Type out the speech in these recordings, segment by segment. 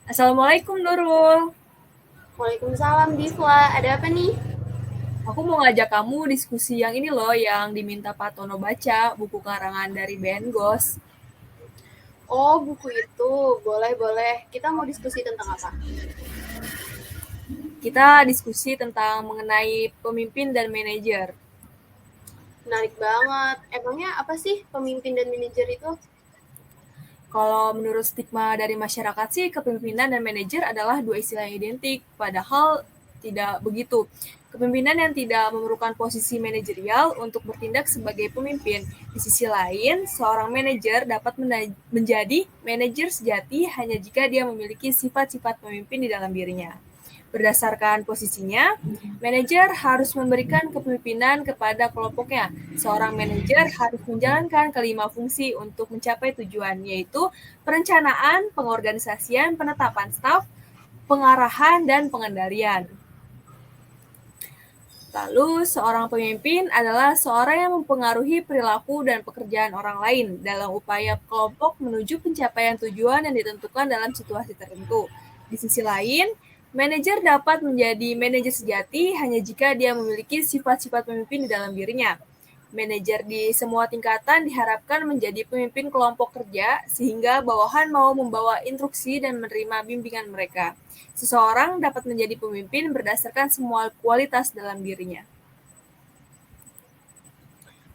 Assalamualaikum Nurul. Waalaikumsalam Divwa, ada apa nih? Aku mau ngajak kamu diskusi yang ini loh, yang diminta Pak Tono baca, buku karangan dari Ben Gos. Oh, buku itu. Boleh-boleh. Kita mau diskusi tentang apa? Kita diskusi tentang mengenai pemimpin dan manajer. Menarik banget. Emangnya apa sih pemimpin dan manajer itu? Kalau menurut stigma dari masyarakat sih, kepemimpinan dan manajer adalah dua istilah yang identik, padahal tidak begitu. Kepemimpinan yang tidak memerlukan posisi manajerial untuk bertindak sebagai pemimpin. Di sisi lain, seorang manajer dapat menjadi manajer sejati hanya jika dia memiliki sifat-sifat pemimpin di dalam dirinya. Berdasarkan posisinya, manajer harus memberikan kepemimpinan kepada kelompoknya. Seorang manajer harus menjalankan kelima fungsi untuk mencapai tujuan, yaitu perencanaan, pengorganisasian, penetapan staf, pengarahan, dan pengendalian. Lalu, seorang pemimpin adalah seorang yang mempengaruhi perilaku dan pekerjaan orang lain dalam upaya kelompok menuju pencapaian tujuan yang ditentukan dalam situasi tertentu. Di sisi lain, manajer dapat menjadi manajer sejati hanya jika dia memiliki sifat-sifat pemimpin di dalam dirinya. Manajer di semua tingkatan diharapkan menjadi pemimpin kelompok kerja sehingga bawahan mau membawa instruksi dan menerima bimbingan mereka. Seseorang dapat menjadi pemimpin berdasarkan semua kualitas dalam dirinya.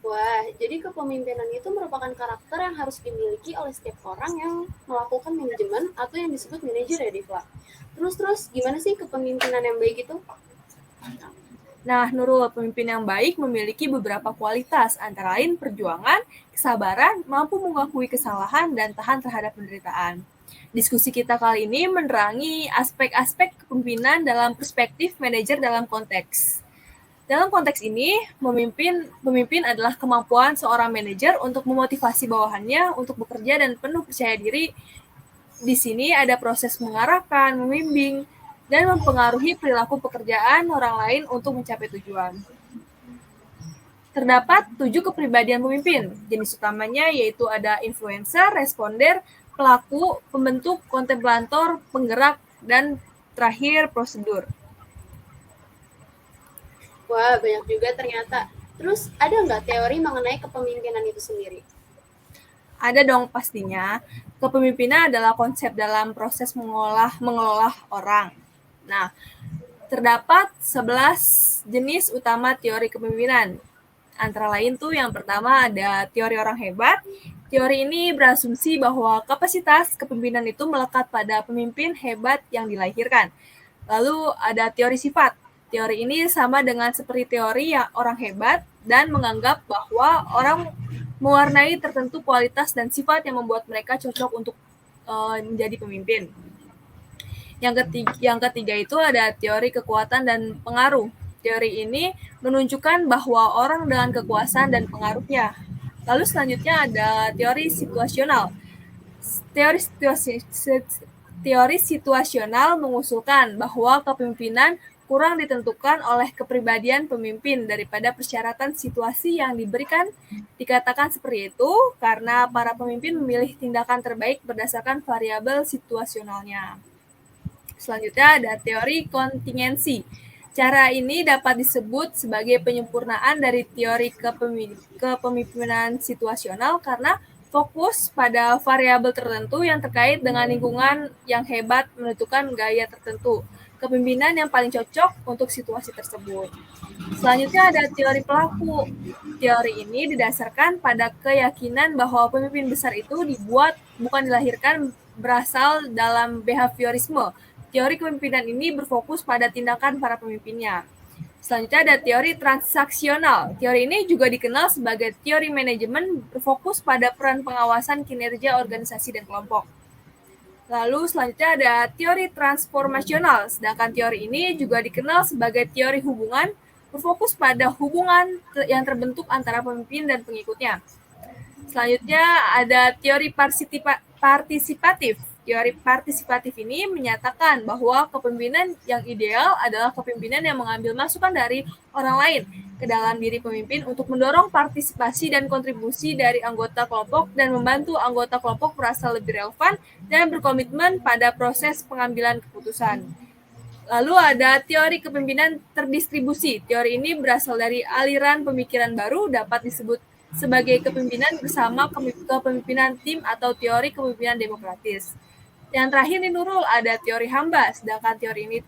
Wah, jadi kepemimpinan itu merupakan karakter yang harus dimiliki oleh setiap orang yang melakukan manajemen atau yang disebut manajer ya, Divwa. Terus, gimana sih kepemimpinan yang baik itu? Nah, Nurul, pemimpin yang baik memiliki beberapa kualitas, antara lain perjuangan, kesabaran, mampu mengakui kesalahan, dan tahan terhadap penderitaan. Diskusi kita kali ini menerangi aspek-aspek kepemimpinan dalam perspektif manajer dalam konteks. Dalam konteks ini, pemimpin adalah kemampuan seorang manajer untuk memotivasi bawahannya untuk bekerja dan penuh percaya diri. Di sini ada proses mengarahkan, membimbing, dan mempengaruhi perilaku pekerjaan orang lain untuk mencapai tujuan. Terdapat 7 kepribadian pemimpin. Jenis utamanya yaitu ada influencer, responder, pelaku, pembentuk, kontemplator, penggerak, dan terakhir prosedur. Wah, banyak juga ternyata. Terus, ada nggak teori mengenai kepemimpinan itu sendiri? Ada dong pastinya. Kepemimpinan adalah konsep dalam proses mengelola orang. Nah, terdapat 11 jenis utama teori kepemimpinan. Antara lain tuh yang pertama ada teori orang hebat. Teori ini berasumsi bahwa kapasitas kepemimpinan itu melekat pada pemimpin hebat yang dilahirkan. Lalu ada teori sifat. Teori ini sama dengan seperti teori yang orang hebat dan menganggap bahwa orang mewarnai tertentu kualitas dan sifat yang membuat mereka cocok untuk menjadi pemimpin. Yang ketiga itu ada teori kekuatan dan pengaruh. Teori ini menunjukkan bahwa orang dengan kekuasaan dan pengaruhnya. Lalu selanjutnya ada teori situasional. Teori situasi, teori situasional mengusulkan bahwa kepemimpinan kurang ditentukan oleh kepribadian pemimpin daripada persyaratan situasi yang diberikan. Dikatakan seperti itu karena para pemimpin memilih tindakan terbaik berdasarkan variabel situasionalnya. Selanjutnya ada teori kontingensi. Cara ini dapat disebut sebagai penyempurnaan dari teori kepemimpinan situasional karena fokus pada variabel tertentu yang terkait dengan lingkungan yang hebat menentukan gaya tertentu, kepemimpinan yang paling cocok untuk situasi tersebut. Selanjutnya ada teori pelaku. Teori ini didasarkan pada keyakinan bahwa pemimpin besar itu dibuat bukan dilahirkan berasal dalam behaviorisme. Teori kepemimpinan ini berfokus pada tindakan para pemimpinnya. Selanjutnya ada teori transaksional. Teori ini juga dikenal sebagai teori manajemen berfokus pada peran pengawasan kinerja organisasi dan kelompok. Lalu selanjutnya ada teori transformasional, sedangkan teori ini juga dikenal sebagai teori hubungan, berfokus pada hubungan yang terbentuk antara pemimpin dan pengikutnya. Selanjutnya ada teori partisipatif. Teori partisipatif ini menyatakan bahwa kepemimpinan yang ideal adalah kepemimpinan yang mengambil masukan dari orang lain ke dalam diri pemimpin untuk mendorong partisipasi dan kontribusi dari anggota kelompok dan membantu anggota kelompok merasa lebih relevan dan berkomitmen pada proses pengambilan keputusan. Lalu ada teori kepemimpinan terdistribusi. Teori ini berasal dari aliran pemikiran baru, dapat disebut sebagai kepemimpinan bersama kepemimpinan tim atau teori kepemimpinan demokratis. Yang terakhir nih Nurul, ada teori hamba. Sedangkan teori ini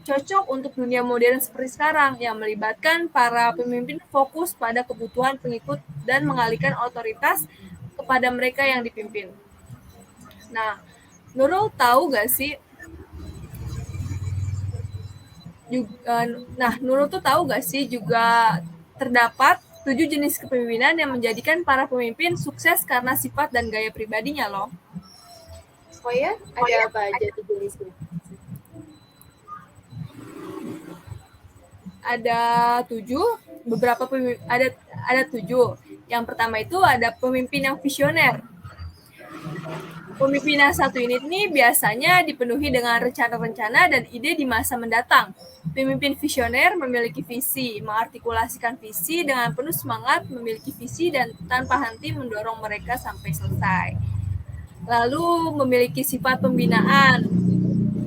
cocok untuk dunia modern seperti sekarang yang melibatkan para pemimpin fokus pada kebutuhan pengikut dan mengalihkan otoritas kepada mereka yang dipimpin. Nah, Nurul tahu gak sih Nurul tuh tahu gak sih juga terdapat 7 jenis kepemimpinan yang menjadikan para pemimpin sukses karena sifat dan gaya pribadinya loh. Oh ya, ada apa aja tuh jenisnya? Ada 7, ada 7. Yang pertama itu ada pemimpin yang visioner. Pemimpin yang satu ini biasanya dipenuhi dengan rencana-rencana dan ide di masa mendatang. Pemimpin visioner memiliki visi, mengartikulasikan visi dengan penuh semangat, memiliki visi dan tanpa henti mendorong mereka sampai selesai. Lalu memiliki sifat pembinaan.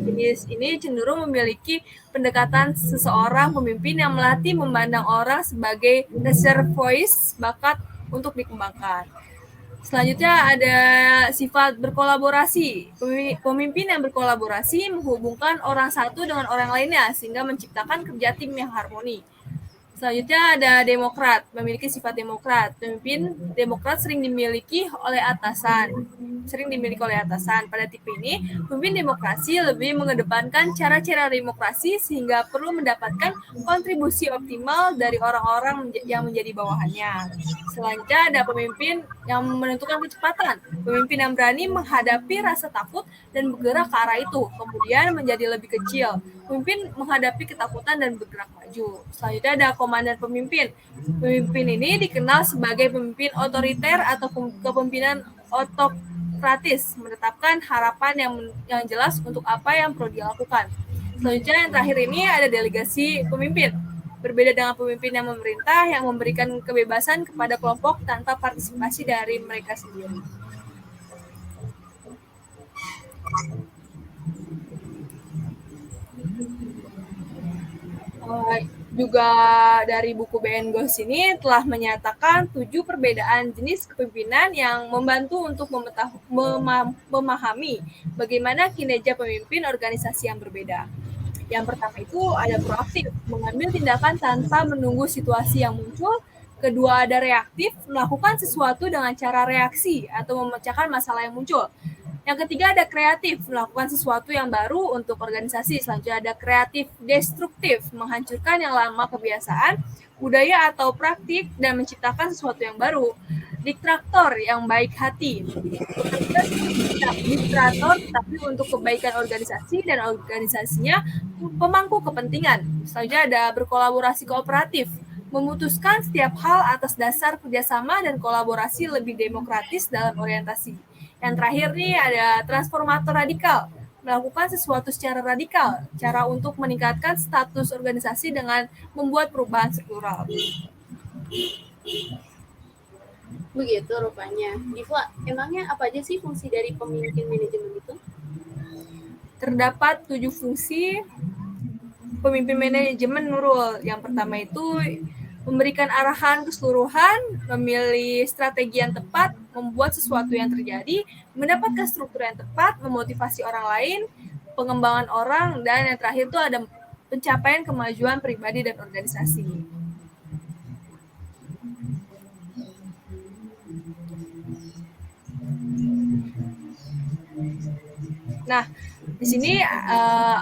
Jenis ini cenderung memiliki pendekatan seseorang pemimpin yang melatih memandang orang sebagai reservoir bakat untuk dikembangkan. Selanjutnya ada sifat berkolaborasi. Pemimpin yang berkolaborasi menghubungkan orang satu dengan orang lainnya sehingga menciptakan kerja tim yang harmoni. Selanjutnya ada demokrat, memiliki sifat demokrat. Pemimpin demokrat sering dimiliki oleh atasan. Pada tipe ini, pemimpin demokrasi lebih mengedepankan cara-cara demokrasi sehingga perlu mendapatkan kontribusi optimal dari orang-orang yang menjadi bawahannya. Selanjutnya ada pemimpin yang menentukan kecepatan. Pemimpin yang berani menghadapi rasa takut dan bergerak ke arah itu, kemudian menjadi lebih kecil. Pemimpin menghadapi ketakutan dan bergerak maju. Selanjutnya ada komandan pemimpin. Pemimpin ini dikenal sebagai pemimpin otoriter atau kepemimpinan otokratis, menetapkan harapan yang jelas untuk apa yang perlu dilakukan. Selanjutnya yang terakhir ini ada delegasi pemimpin. Berbeda dengan pemimpin yang memerintah yang memberikan kebebasan kepada kelompok tanpa partisipasi dari mereka sendiri. Juga dari buku BN Ghost ini telah menyatakan 7 perbedaan jenis kepemimpinan yang membantu untuk memahami bagaimana kinerja pemimpin organisasi yang berbeda. Yang pertama itu ada proaktif, mengambil tindakan tanpa menunggu situasi yang muncul. Kedua ada reaktif, melakukan sesuatu dengan cara reaksi atau memecahkan masalah yang muncul. Yang ketiga ada kreatif, melakukan sesuatu yang baru untuk organisasi. Selanjutnya ada kreatif destruktif, menghancurkan yang lama kebiasaan, budaya atau praktik dan menciptakan sesuatu yang baru. Diktator yang baik hati, diktator tapi untuk kebaikan organisasi dan organisasinya pemangku kepentingan. Selanjutnya ada berkolaborasi kooperatif, memutuskan setiap hal atas dasar kerjasama dan kolaborasi lebih demokratis dalam orientasi. Yang terakhir nih ada transformator radikal, melakukan sesuatu secara radikal, cara untuk meningkatkan status organisasi dengan membuat perubahan struktural. Begitu rupanya. Diva, emangnya apa aja sih fungsi dari pemimpin manajemen itu? Terdapat 7 fungsi pemimpin manajemen Nurul. Yang pertama itu memberikan arahan keseluruhan, memilih strategi yang tepat, membuat sesuatu yang terjadi, mendapatkan struktur yang tepat, memotivasi orang lain, pengembangan orang, dan yang terakhir itu ada pencapaian kemajuan pribadi dan organisasi. Nah, di sini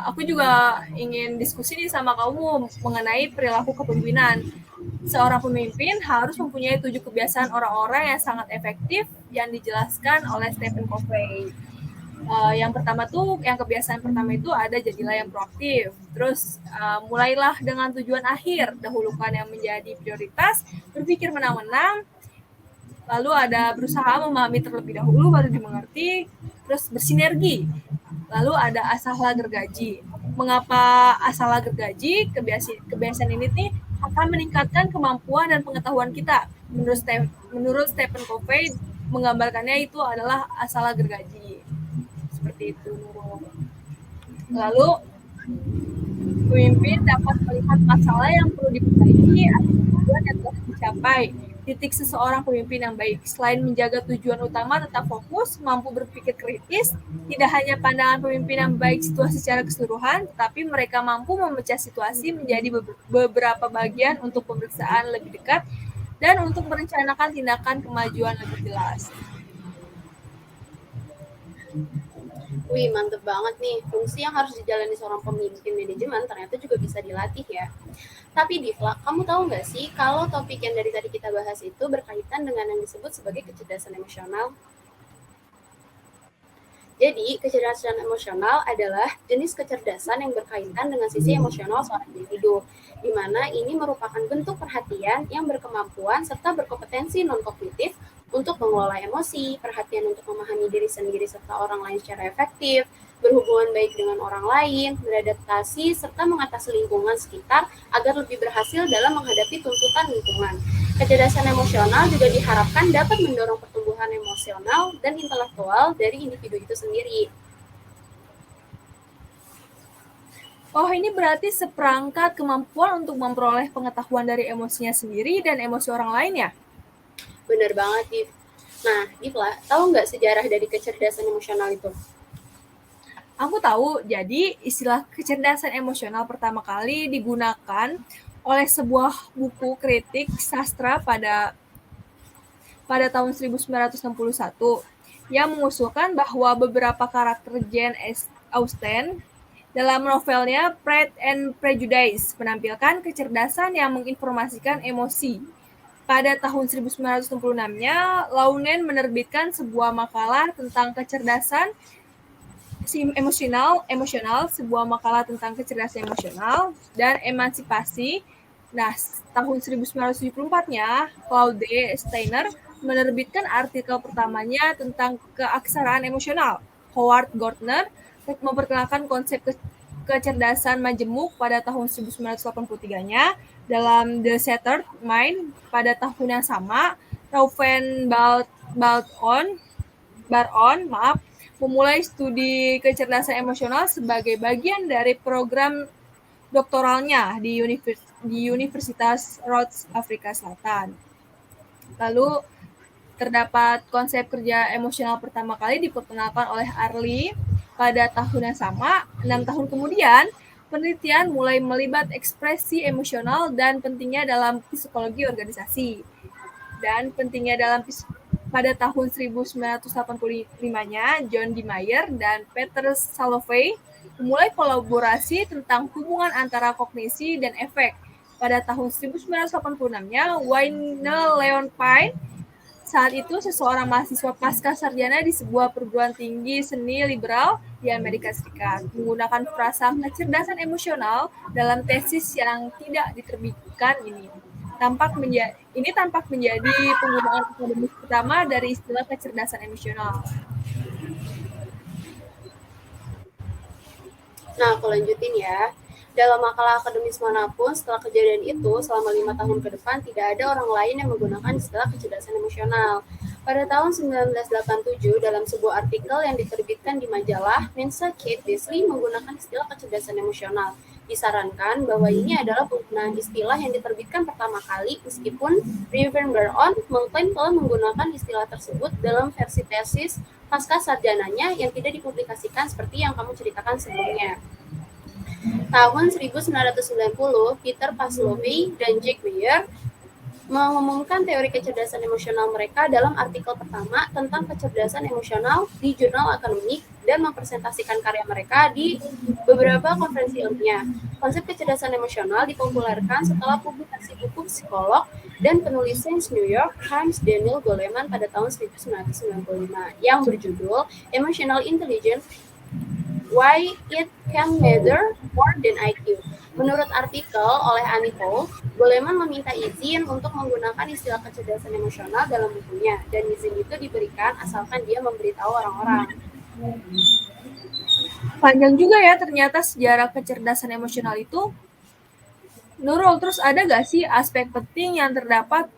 aku juga ingin diskusi nih sama kamu mengenai perilaku kepemimpinan. Seorang pemimpin harus mempunyai 7 kebiasaan orang-orang yang sangat efektif yang dijelaskan oleh Stephen Covey. Kebiasaan pertama itu ada jadilah yang proaktif. Terus mulailah dengan tujuan akhir, dahulukan yang menjadi prioritas, berpikir menang-menang. Lalu ada berusaha memahami terlebih dahulu baru dimengerti. Terus bersinergi. Lalu ada asahlah gergaji. Mengapa asahlah gergaji? Kebiasaan ini akan meningkatkan kemampuan dan pengetahuan kita. Menurut Stephen Covey, menggambarkannya itu adalah asal gergaji. Seperti itu, Nurul. Lalu, pemimpin dapat melihat masalah yang perlu diperbaiki atau tujuan yang telah dicapai. Titik seseorang pemimpin yang baik. Selain menjaga tujuan utama, tetap fokus, mampu berpikir kritis, tidak hanya pandangan pemimpin yang baik situasi secara keseluruhan, tetapi mereka mampu memecah situasi menjadi beberapa bagian untuk pemeriksaan lebih dekat dan untuk merencanakan tindakan kemajuan lebih jelas. Wih, mantep banget nih. Fungsi yang harus dijalani seorang pemimpin manajemen ternyata juga bisa dilatih ya. Tapi Divla, kamu tahu nggak sih kalau topik yang dari tadi kita bahas itu berkaitan dengan yang disebut sebagai kecerdasan emosional? Jadi, kecerdasan emosional adalah jenis kecerdasan yang berkaitan dengan sisi emosional seorang individu, di mana ini merupakan bentuk perhatian yang berkemampuan serta berkompetensi non-kognitif untuk mengelola emosi, perhatian untuk memahami diri sendiri serta orang lain secara efektif, berhubungan baik dengan orang lain, beradaptasi, serta mengatasi lingkungan sekitar agar lebih berhasil dalam menghadapi tuntutan lingkungan. Kecerdasan emosional juga diharapkan dapat mendorong pertumbuhan emosional dan intelektual dari individu itu sendiri. Oh, ini berarti seperangkat kemampuan untuk memperoleh pengetahuan dari emosinya sendiri dan emosi orang lain ya? Benar banget, Div. Nah, Divla, tahu nggak sejarah dari kecerdasan emosional itu? Aku tahu, jadi istilah kecerdasan emosional pertama kali digunakan oleh sebuah buku kritik sastra pada tahun 1961 yang mengusulkan bahwa beberapa karakter Jane Austen dalam novelnya Pride and Prejudice menampilkan kecerdasan yang menginformasikan emosi. Pada tahun 1966-nya, Launen menerbitkan sebuah makalah tentang kecerdasan emosional, sebuah makalah tentang kecerdasan emosional dan emansipasi. Nah, tahun 1974-nya, Claude Steiner menerbitkan artikel pertamanya tentang keaksaraan emosional. Howard Gardner memperkenalkan konsep kecerdasan majemuk pada tahun 1983-nya. Dalam The Shattered Mind pada tahun yang sama, Reuven Baron memulai studi kecerdasan emosional sebagai bagian dari program doktoralnya di Universitas Rhodes Afrika Selatan. Lalu terdapat konsep kerja emosional pertama kali diperkenalkan oleh Arlie pada tahun yang sama. 6 tahun kemudian, penelitian mulai melibat ekspresi emosional dan pentingnya dalam psikologi organisasi. Dan pentingnya dalam pada tahun 1985-nya, John D. Mayer dan Peter Salovey memulai kolaborasi tentang hubungan antara kognisi dan efek. Pada tahun 1986-nya, Wayne Leonpine saat itu seseorang mahasiswa pasca sarjana di sebuah perguruan tinggi seni liberal di Amerika Serikat menggunakan frasa kecerdasan emosional dalam tesis yang tidak diterbitkan ini. Tampak menjadi penggunaan akademis pertama dari istilah kecerdasan emosional. Nah, aku lanjutin ya. Dalam makalah akademis manapun, setelah kejadian itu, selama 5 tahun ke depan, tidak ada orang lain yang menggunakan istilah kecerdasan emosional. Pada tahun 1987, dalam sebuah artikel yang diterbitkan di majalah, Mensa Kate Beasley menggunakan istilah kecerdasan emosional. Disarankan bahwa ini adalah penggunaan istilah yang diterbitkan pertama kali, meskipun Reuven Baron mengklaim telah menggunakan istilah tersebut dalam versi tesis pasca sarjananya yang tidak dipublikasikan seperti yang kamu ceritakan sebelumnya. Tahun 1990, Peter Paslovey dan Jack Meyer mengumumkan teori kecerdasan emosional mereka dalam artikel pertama tentang kecerdasan emosional di jurnal akademik dan mempresentasikan karya mereka di beberapa konferensi ilmiah. Konsep kecerdasan emosional dipopulerkan setelah publikasi buku psikolog dan penulis Sains New York Times Daniel Goleman pada tahun 1995 yang berjudul Emotional Intelligence Why It Can Matter More Than IQ. Menurut artikel oleh Annie Hall, Goleman meminta izin untuk menggunakan istilah kecerdasan emosional dalam bukunya, dan izin itu diberikan asalkan dia memberitahu orang-orang. Panjang juga ya ternyata sejarah kecerdasan emosional itu. Nurul, terus ada nggak sih aspek penting yang terdapat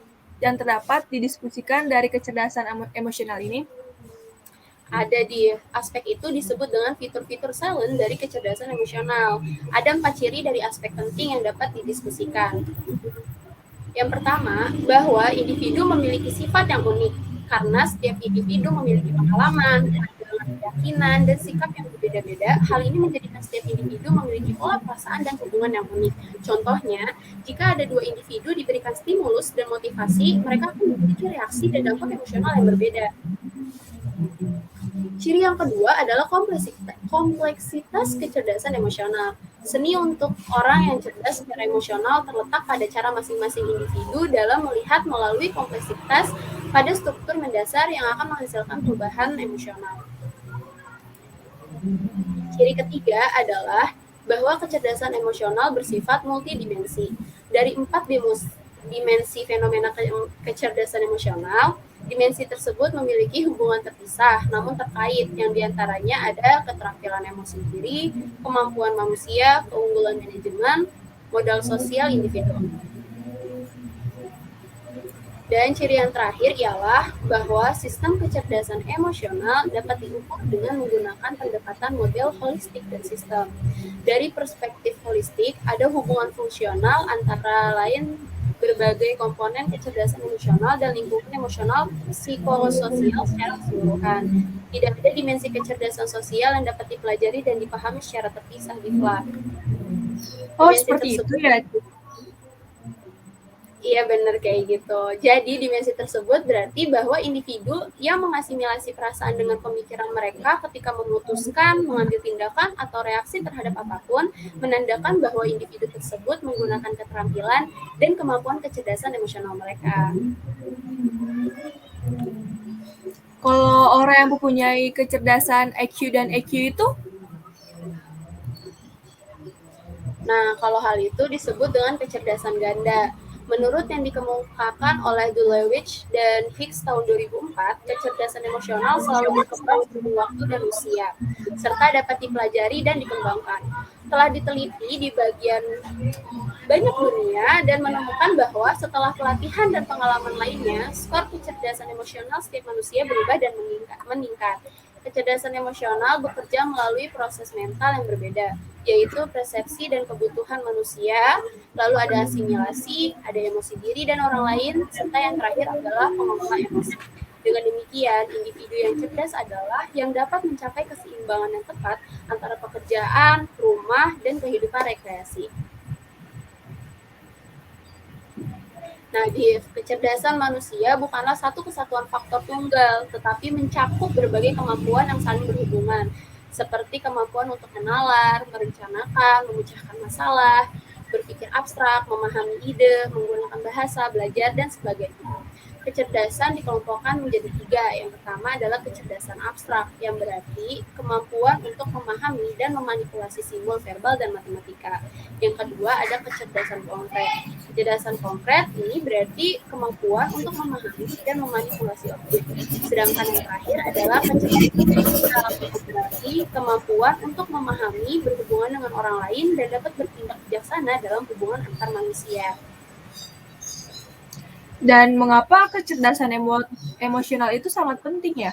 didiskusikan dari kecerdasan emosional ini? Ada di aspek itu disebut dengan fitur-fitur silent dari kecerdasan emosional. Ada 4 ciri dari aspek penting yang dapat didiskusikan. Yang pertama, bahwa individu memiliki sifat yang unik, karena setiap individu memiliki pengalaman, keyakinan, dan sikap yang berbeda-beda. Hal ini menjadikan setiap individu memiliki pola perasaan dan hubungan yang unik. Contohnya, jika ada 2 individu diberikan stimulus dan motivasi, mereka akan memiliki reaksi dan dampak emosional yang berbeda. Ciri yang kedua adalah kompleksitas kecerdasan emosional. Seni untuk orang yang cerdas secara emosional terletak pada cara masing-masing individu dalam melihat melalui kompleksitas pada struktur mendasar yang akan menghasilkan perubahan emosional. Ciri ketiga adalah bahwa kecerdasan emosional bersifat multidimensi. Dari 4 dimensi fenomena kecerdasan emosional, dimensi tersebut memiliki hubungan terpisah namun terkait, yang diantaranya ada keterampilan emosi diri, kemampuan manusia, keunggulan manajemen, modal sosial individu. Dan ciri yang terakhir ialah bahwa sistem kecerdasan emosional dapat diukur dengan menggunakan pendekatan model holistik dan sistem. Dari perspektif holistik, ada hubungan fungsional antara lain berbagai komponen kecerdasan emosional dan lingkungan emosional psikososial secara keseluruhan. Tidak ada dimensi kecerdasan sosial yang dapat dipelajari dan dipahami secara terpisah di FLA. Oh, seperti itu ya. Iya, benar kayak gitu. Jadi dimensi tersebut berarti bahwa individu yang mengasimilasi perasaan dengan pemikiran mereka ketika memutuskan, mengambil tindakan, atau reaksi terhadap apapun, menandakan bahwa individu tersebut menggunakan keterampilan dan kemampuan kecerdasan emosional mereka. Kalau orang yang mempunyai kecerdasan IQ dan EQ itu? Nah, kalau hal itu disebut dengan kecerdasan ganda. Menurut yang dikemukakan oleh Dulewicz dan Hicks tahun 2004, kecerdasan emosional selalu berkembang seiring waktu dan usia, serta dapat dipelajari dan dikembangkan. Telah diteliti di bagian banyak dunia dan menemukan bahwa setelah pelatihan dan pengalaman lainnya, skor kecerdasan emosional setiap manusia berubah dan meningkat. Kecerdasan emosional bekerja melalui proses mental yang berbeda, yaitu persepsi dan kebutuhan manusia, lalu ada asimilasi, ada emosi diri dan orang lain, serta yang terakhir adalah pengelola emosi. Dengan demikian, individu yang cerdas adalah yang dapat mencapai keseimbangan yang tepat antara pekerjaan, rumah, dan kehidupan rekreasi. Nah, di kecerdasan manusia bukanlah satu kesatuan faktor tunggal, tetapi mencakup berbagai kemampuan yang saling berhubungan, seperti kemampuan untuk menalar, merencanakan, memecahkan masalah, berpikir abstrak, memahami ide, menggunakan bahasa, belajar, dan sebagainya. Kecerdasan dikelompokkan menjadi 3. Yang pertama adalah kecerdasan abstrak, yang berarti kemampuan untuk memahami dan memanipulasi simbol verbal dan matematika. Yang kedua ada kecerdasan konkret. Kecerdasan konkret ini berarti kemampuan untuk memahami dan memanipulasi objek. Sedangkan yang terakhir adalah kecerdasan sosial, berarti kemampuan untuk memahami, berhubungan dengan orang lain, dan dapat bertindak bijaksana dalam hubungan antar manusia. Dan mengapa kecerdasan emosional itu sangat penting ya?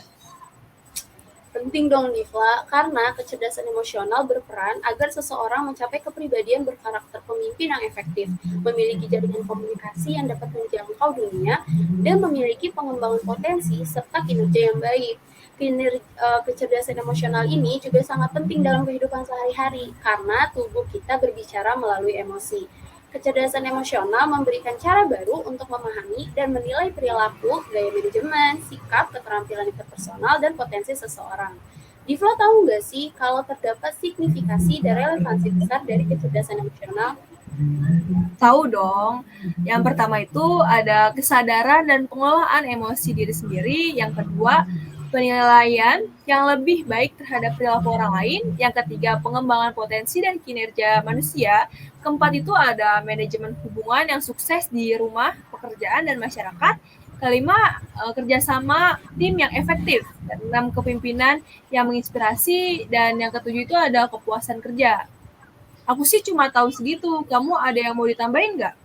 Penting dong, Nifla, karena kecerdasan emosional berperan agar seseorang mencapai kepribadian berkarakter pemimpin yang efektif, memiliki jaringan komunikasi yang dapat menjangkau dunia, dan memiliki pengembangan potensi serta kinerja yang baik. Kecerdasan emosional ini juga sangat penting dalam kehidupan sehari-hari karena tubuh kita berbicara melalui emosi. Kecerdasan emosional memberikan cara baru untuk memahami dan menilai perilaku, gaya manajemen, sikap, keterampilan interpersonal, dan potensi seseorang. Divla tahu nggak sih kalau terdapat signifikasi dan relevansi besar dari kecerdasan emosional? Tahu dong. Yang pertama itu ada kesadaran dan pengelolaan emosi diri sendiri. Yang kedua, penilaian yang lebih baik terhadap perilaku orang lain. Yang ketiga, pengembangan potensi dan kinerja manusia. Keempat itu ada manajemen hubungan yang sukses di rumah, pekerjaan, dan masyarakat. Kelima, kerjasama tim yang efektif. Dan 6, kepemimpinan yang menginspirasi. Dan yang ketujuh itu ada kepuasan kerja. Aku sih cuma tahu segitu. Kamu ada yang mau ditambahin nggak?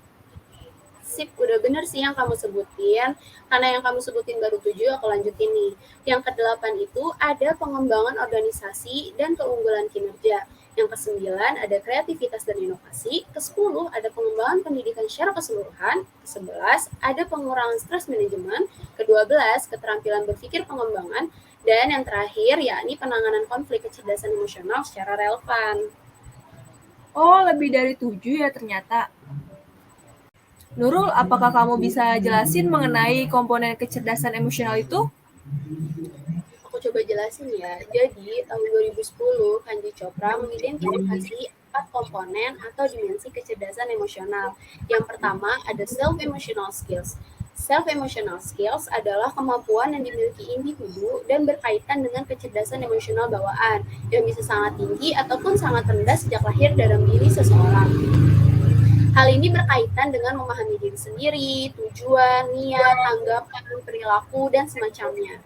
Sip, udah bener sih yang kamu sebutin. Karena yang kamu sebutin baru 7, aku lanjutin nih. Yang ke-8 itu ada pengembangan organisasi dan keunggulan kinerja. Yang ke-9 ada kreativitas dan inovasi. Ke-10 ada pengembangan pendidikan secara keseluruhan. Ke-11 ada pengurangan stres manajemen. Ke-12 keterampilan berpikir pengembangan. Dan yang terakhir yakni penanganan konflik kecerdasan emosional secara relevan. Oh, lebih dari 7 ya ternyata. Nurul, apakah kamu bisa jelasin mengenai komponen kecerdasan emosional itu? Aku coba jelasin ya. Jadi, tahun 2010, Kanji Chopra mengidentifikasi 4 komponen atau dimensi kecerdasan emosional. Yang pertama ada self-emotional skills. Self-emotional skills adalah kemampuan yang dimiliki individu dan berkaitan dengan kecerdasan emosional bawaan yang bisa sangat tinggi ataupun sangat rendah sejak lahir dalam diri seseorang. Hal ini berkaitan dengan memahami diri sendiri, tujuan, niat, anggapan, perilaku, dan semacamnya.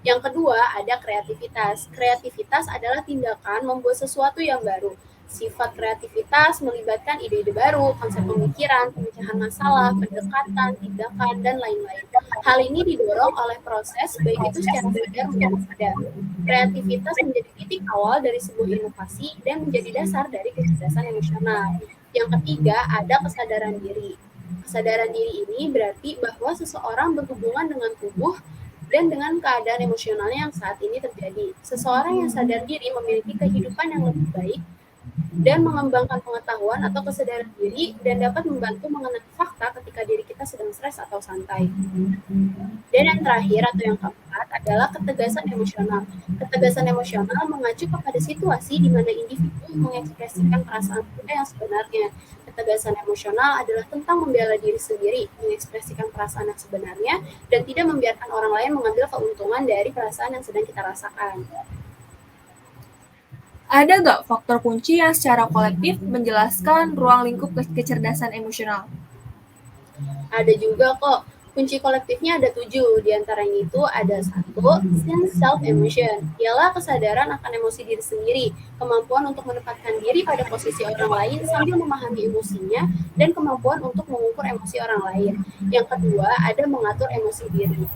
Yang kedua, ada kreativitas. Kreativitas adalah tindakan membuat sesuatu yang baru. Sifat kreativitas melibatkan ide-ide baru, konsep pemikiran, pemecahan masalah, pendekatan, tindakan, dan lain-lain. Hal ini didorong oleh proses, baik itu secara sadar maupun sadar. Kreativitas menjadi titik awal dari sebuah inovasi dan menjadi dasar dari kecerdasan emosional. Yang ketiga, ada kesadaran diri. Kesadaran diri ini berarti bahwa seseorang berhubungan dengan tubuh dan dengan keadaan emosionalnya yang saat ini terjadi. Seseorang yang sadar diri memiliki kehidupan yang lebih baik dan mengembangkan pengetahuan atau kesadaran diri dan dapat membantu mengenali fakta ketika diri kita sedang stres atau santai. Dan yang terakhir atau yang keempat adalah ketegasan emosional. Ketegasan emosional mengacu kepada situasi di mana individu mengekspresikan perasaan kita yang sebenarnya. Ketegasan emosional adalah tentang membela diri sendiri, mengekspresikan perasaan yang sebenarnya, dan tidak membiarkan orang lain mengambil keuntungan dari perasaan yang sedang kita rasakan. Ada nggak faktor kunci yang secara kolektif menjelaskan ruang lingkup kecerdasan emosional? Ada juga kok. Kunci kolektifnya ada 7. Di antaranya itu ada 1, sense self-emotion. Ialah kesadaran akan emosi diri sendiri, kemampuan untuk menempatkan diri pada posisi orang lain sambil memahami emosinya, dan kemampuan untuk mengukur emosi orang lain. Yang kedua, ada mengatur emosi diri.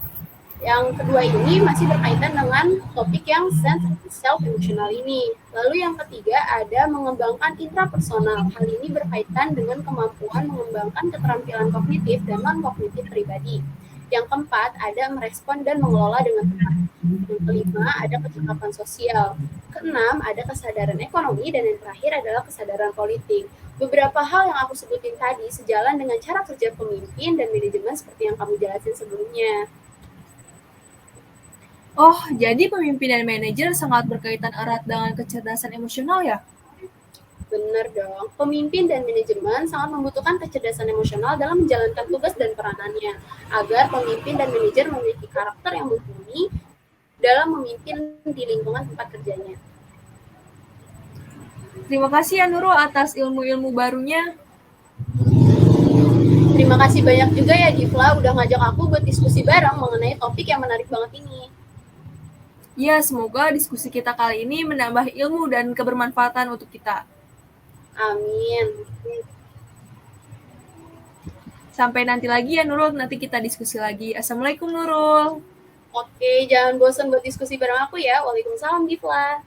Yang kedua ini masih berkaitan dengan topik yang sense self-emotional ini. Lalu yang ketiga ada mengembangkan intrapersonal. Hal ini berkaitan dengan kemampuan mengembangkan keterampilan kognitif dan non-kognitif pribadi. Yang keempat ada merespon dan mengelola dengan tepat. Yang kelima ada kecakapan sosial. Keenam ada kesadaran ekonomi dan yang terakhir adalah kesadaran politik. Beberapa hal yang aku sebutin tadi sejalan dengan cara kerja pemimpin dan manajemen seperti yang kamu jelasin sebelumnya. Oh, jadi pemimpin dan manajer sangat berkaitan erat dengan kecerdasan emosional ya? Benar dong, pemimpin dan manajemen sangat membutuhkan kecerdasan emosional dalam menjalankan tugas dan peranannya, agar pemimpin dan manajer memiliki karakter yang mumpuni dalam memimpin di lingkungan tempat kerjanya. Terima kasih ya Nurul atas ilmu-ilmu barunya. Terima kasih banyak juga ya Divla udah ngajak aku buat diskusi bareng mengenai topik yang menarik banget ini. Ya, semoga diskusi kita kali ini menambah ilmu dan kebermanfaatan untuk kita. Amin. Sampai nanti lagi ya Nurul, nanti kita diskusi lagi. Assalamualaikum Nurul. Oke, jangan bosan buat diskusi bareng aku ya. Waalaikumsalam Divla.